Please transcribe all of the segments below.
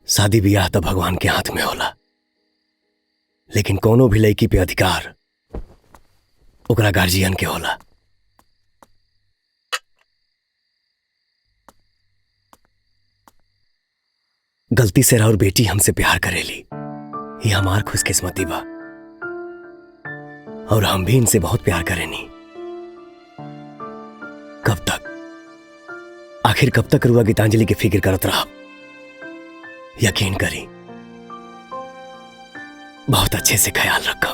शादी ब्याह तो भगवान के हाथ में होला, लेकिन कोनो भी लड़की पे अधिकार ओकरा गार्जियन के होला। गलती से राउर बेटी हमसे प्यार करेली, ये हमार खुशकिस्मती बा, और हम भी इनसे बहुत प्यार करेनी। कब तक, आखिर कब तक रुआ गीतांजलि की फिक्र करत रहा? यकीन करी, बहुत अच्छे से ख्याल रखा।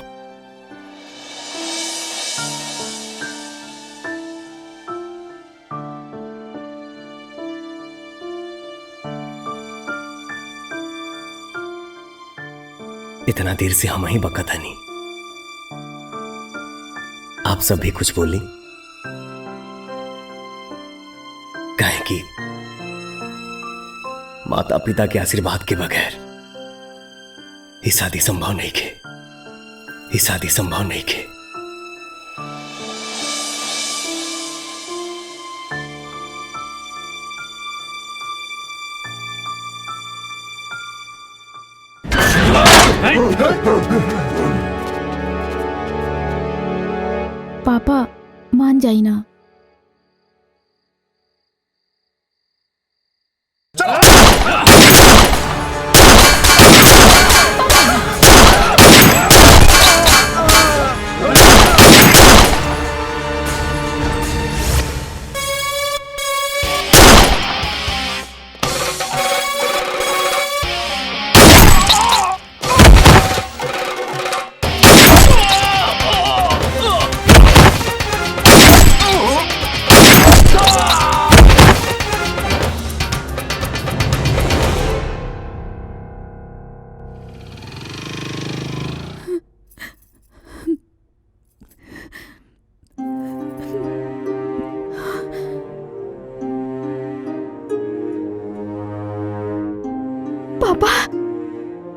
इतना देर से हम ही बकत हनी, आप सब भी कुछ बोली, कहें कि माता पिता के आशीर्वाद के बगैर ये शादी संभव नहीं के, ये शादी संभव नहीं के। पापा मान जाई ना।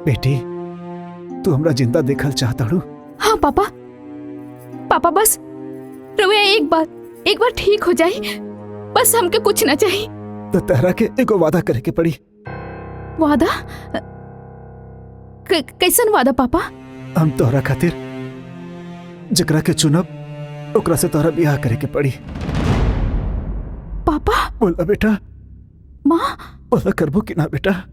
बेटी, तू हमरा जिंदा देखल चाहता हूँ? हाँ पापा, पापा बस रउआ एक बार ठीक हो जाई, बस हमके कुछ ना चाहिए। तो तहरा के एगो वादा करे के पड़ी। वादा? कैसन वादा पापा? हम तोहरा खातिर जकरा के चुनब ओकरा से तोहरा ब्याह करे के पड़ी। पापा? बोला बेटा। माँ? बोला करबो कि ना बेटा?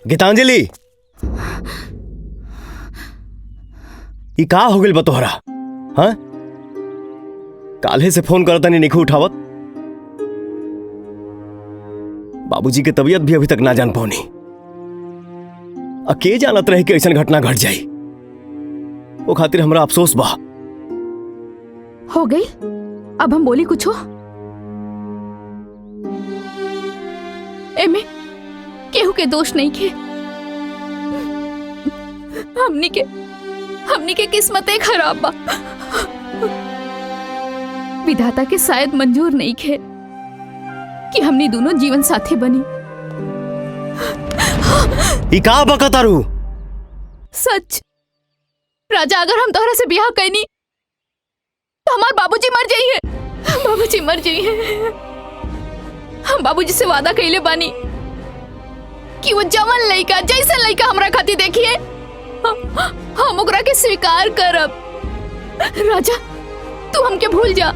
गीतांजलि, ई का हो गइल बा तोहरा? हाँ, काल्हे से फोन करता नहीं उठावत। बाबूजी के तबीयत भी अभी तक ना जान पौनी, के जानत रहे कि ऐसा घटना घट जाई। वो खातिर हमरा अफसोस बा। हो गई, अब हम बोली कुछ हो? एमे केहू के दोष नहीं के, हमनी के किस्मतें खराब बा। विधाता के शायद मंजूर नहीं खे कि हमनी दोनों जीवन साथी बनी। ई का बकतारू? सच राजा, अगर हम तोहरा से ब्याह कैनी तो हमार बाबूजी मर जाइए, बाबूजी मर जाइए। हम बाबूजी से वादा कैले बानी कि वो जवन लड़का जैसे लड़का हमरा खातिर देखिए हम ओकरा के स्वीकार करब। राजा, तू हमके भूल जा,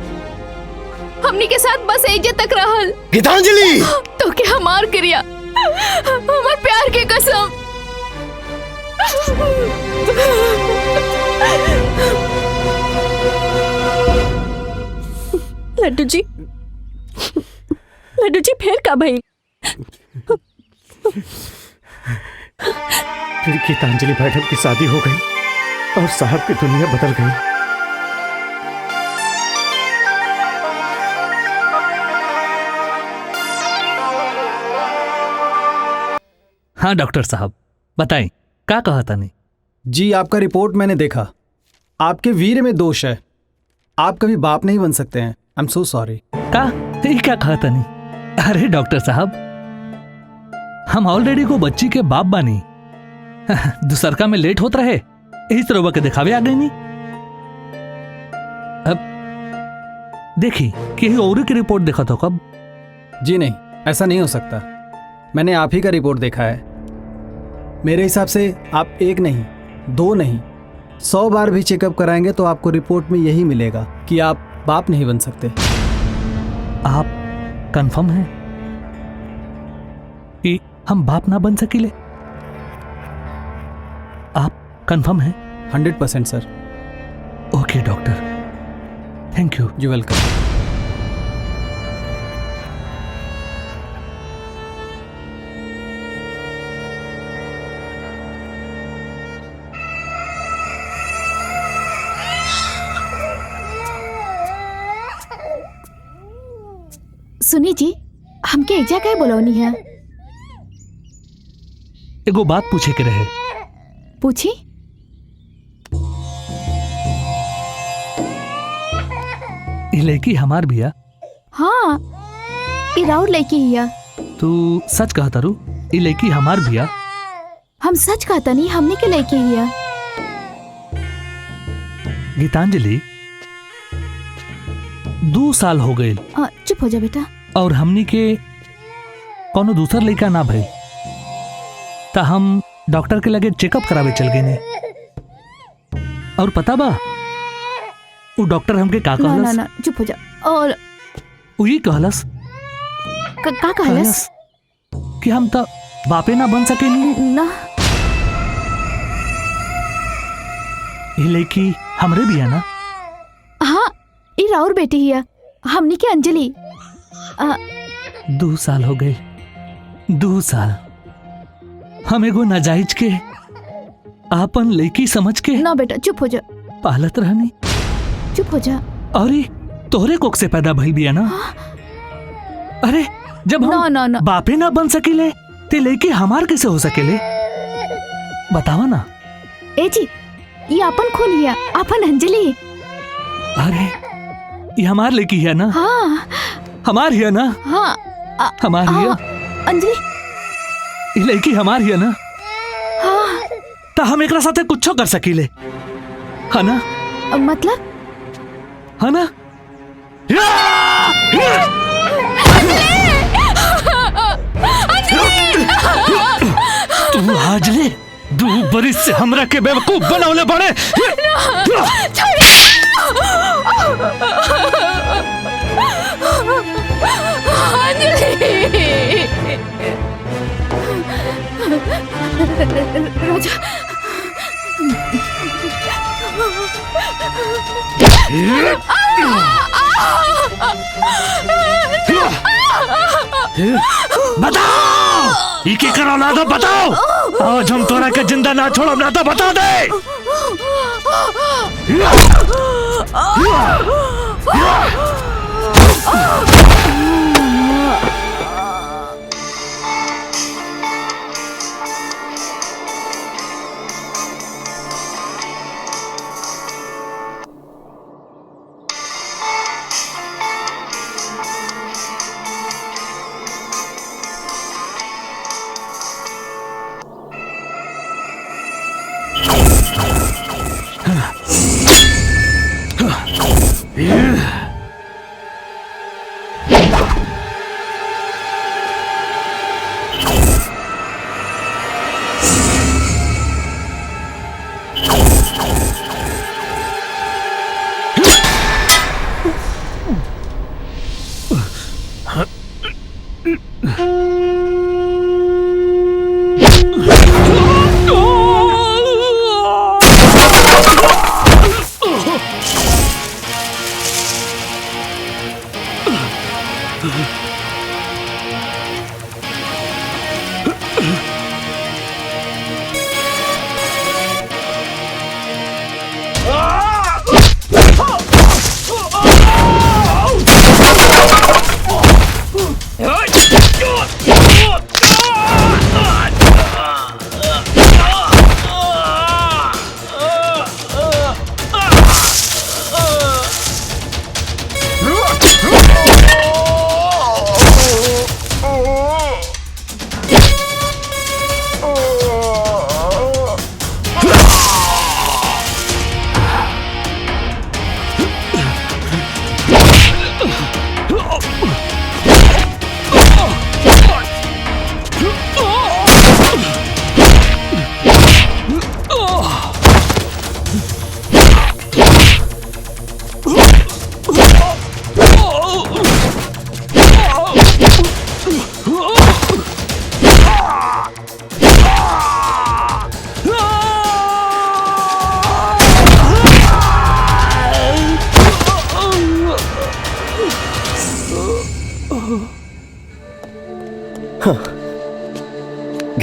हमनी के साथ बस एजे तक रहल। गीतांजलि, तो के हमार क्रिया, हमार प्यार के कसम। लड्डू जी फिर का भाई? फिर गीतांजलि मैडम की शादी हो गई और साहब की दुनिया बदल गई। हाँ डॉक्टर साहब बताएं, क्या कहा था नहीं? जी आपका रिपोर्ट मैंने देखा, आपके वीर में दोष है, आप कभी बाप नहीं बन सकते हैं। I am so sorry. क्या कहा था नहीं? अरे डॉक्टर साहब, हम ऑलरेडी को बच्ची के बाप बानी। दूसरका में लेट होत रहे, यही तरह के दिखावे आ गए नहीं। अब देखी कि और की रिपोर्ट देखा तो कब? जी नहीं, ऐसा नहीं हो सकता। मैंने आप ही का रिपोर्ट देखा है। मेरे हिसाब से आप 1 नहीं 2 नहीं 100 बार भी चेकअप कराएंगे तो आपको रिपोर्ट में यही मिलेगा कि आप बाप नहीं बन सकते। आप कंफर्म हैं कि हम बाप ना बन सकीले? आप कंफर्म हैं? 100% sir. Okay doctor, thank you. You welcome. सुनी जी, हमके एक जगह बोलौनी है। एगो बात पूछे के रहे। पूछी? ये लड़की हमार बिया? हाँ, ई राउर लड़की हिया। तू सच कहता रू? ये लड़की हमार बिया? हम सच कहता नहीं, हमने के लड़की हिया। गीतांजलि, 2 साल हो गए चुप हो जा बेटा। और हमनी के कोनो दूसर लड़का ना भई, ता हम डॉक्टर के लगे चेकअप करावे चल गए ने। और पता बा वो डॉक्टर हमके का ना कहलस? ना चुप हो जा। और वही कहलस का कहलस? कि हम तो बापे ना बन सके नहीं। ना, ये लड़की हमरे भी है ना? हाँ, ई राउर बेटी हिया, हमनी के अंजलि। 2 साल हो गए, 2 साल हम एगो नाजायज के आपन लड़की समझ के ना बेटा चुप हो जा। पालत रहनी। चुप हो जा। और ये तोहरे कोख से पैदा भइल बिया ना? अरे जब हम ना। बापे ना बन सकेले ते लड़की हमार कैसे हो सकेले? बतावा ना। ए जी, ये अपन खून हिया, अपन अंजलि। अरे ये हमार लड़की है ना? हाँ हमार है ना? हाँ हमार है अंजलि। ये लड़की हमार है ना? हाँ ता हम एकरा साथे कुछो कर सकीले, है ना? मतलब? है ना? तू हाजले 2 बरिस से हमरा के बेवकूफ बनौले बड़े। राजा, बताओ, ये क्या करो ना तो बताओ। आज हम तोरा के जिंदा ना छोड़ो ना तो बता दे।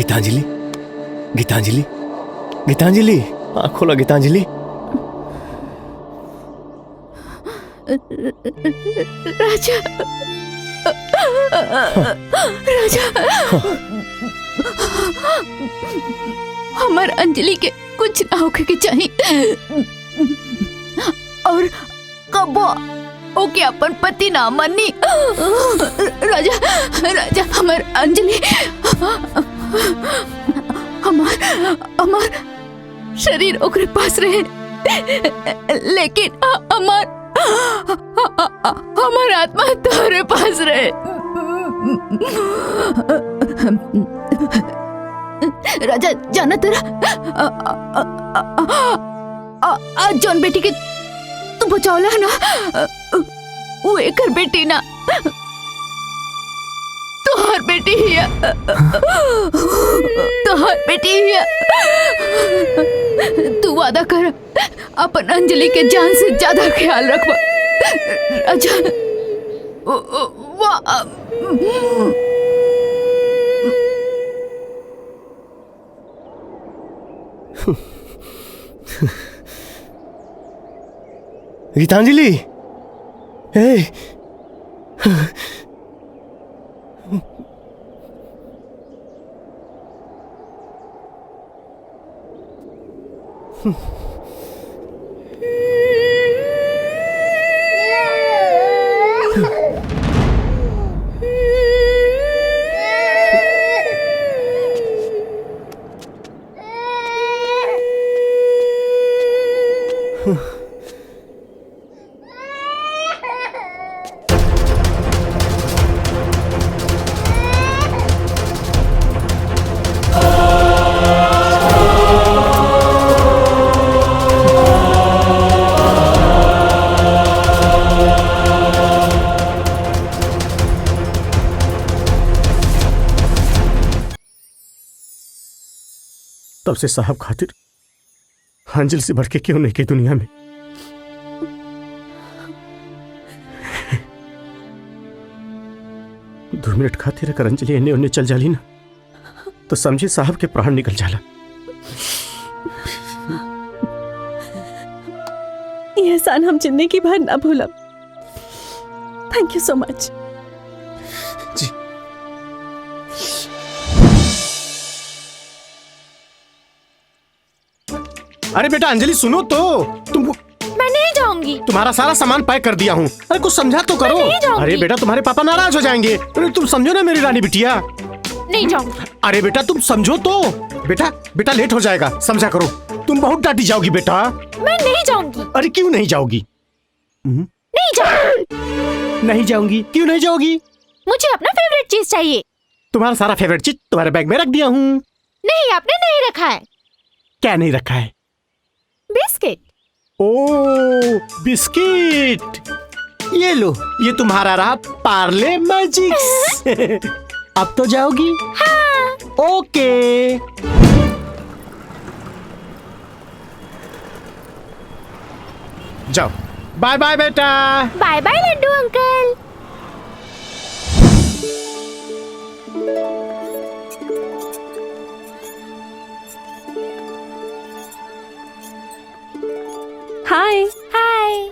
गीतांजलि, गीतांजलि, गीतांजलि, आँख खोला गीतांजलि। राजा, राजा, हमार अंजलि के कुछ ना होके के चाहिए और कबो ओके अपन पति ना मनी। राजा, राजा, हमार अंजलि, हमार शरीर ओकरे पास रहे, लेकिन हमार आत्मा तोहरे पास रहे। राजा, जाना तेरा आज जौन बेटी के तू बचावला है ना, वो एकर बेटी ना, तोहर बेटी ही है, तोहर बेटी ही है। तू वादा कर अपन अंजलि के जान से ज्यादा ख्याल रखवा। राजा, गीतांजलि, ए, तब से साहब खातिर अंजलि से बढ़ के क्यों नहीं की दुनिया में। दो मिनट खातिर अगर अंजलि इन्हें उन्हें चल जाली ना तो समझे साहब के प्राण निकल जाला। ये एहसान हम जिंदगी भर ना भूलब। Thank you so much. जी अरे बेटा अंजलि सुनो तो, तुम मैं नहीं जाऊंगी। तुम्हारा सारा सामान पैक कर दिया हूँ। अरे कुछ समझा तो करो। अरे बेटा तुम्हारे पापा नाराज हो जाएंगे। अरे तुम समझो ना मेरी रानी बिटिया। नहीं जाऊंगी। अरे बेटा तुम समझो तो। बेटा बेटा लेट हो जाएगा, समझा करो। तुम बहुत डांटी जाओगी बेटा। मैं नहीं जाऊंगी। अरे क्यों नहीं जाओगी? नहीं जाऊंगी। नहीं जाऊंगी? क्यों नहीं जाओगी? मुझे अपना फेवरेट चीज चाहिए। तुम्हारा सारा फेवरेट चीज तुम्हारे बैग में रख दिया हूँ। नहीं, आपने नहीं रखा है। क्या नहीं रखा है? बिस्किट। ओ बिस्किट, ये लो, ये तुम्हारा रहा पार्ले मैजिक्स। अब तो जाओगी? हाँ। ओके। जाओ। बाय बाय बेटा। Bye bye Laddu uncle. Hi. Hi.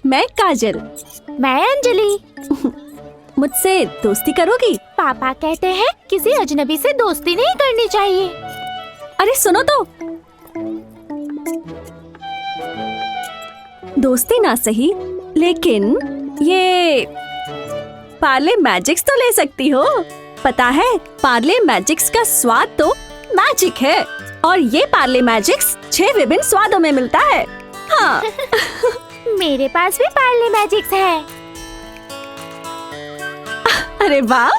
मैं काजल। मैं अंजलि। मुझसे दोस्ती करोगी? पापा कहते हैं किसी अजनबी से दोस्ती नहीं करनी चाहिए। अरे सुनो तो, दोस्ती ना सही, लेकिन ये पार्ले मैजिक्स तो ले सकती हो। पता है, पार्ले मैजिक्स का स्वाद तो मैजिक है, और ये पार्ले मैजिक्स 6 विभिन्न स्वादों में मिलता है। हाँ। मेरे पास भी पार्ले मैजिक्स है। अरे वाह।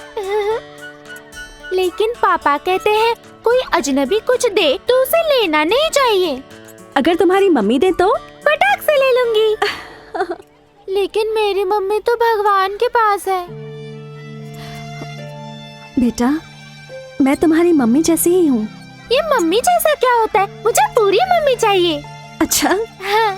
लेकिन पापा कहते हैं कोई अजनबी कुछ दे तो उसे लेना नहीं चाहिए। अगर तुम्हारी मम्मी दे तो? फटाक से ले लूंगी। लेकिन मेरी मम्मी तो भगवान के पास है। बेटा, मैं तुम्हारी मम्मी जैसी ही हूँ। ये मम्मी जैसा क्या होता है? मुझे पूरी मम्मी चाहिए। अच्छा। हाँ।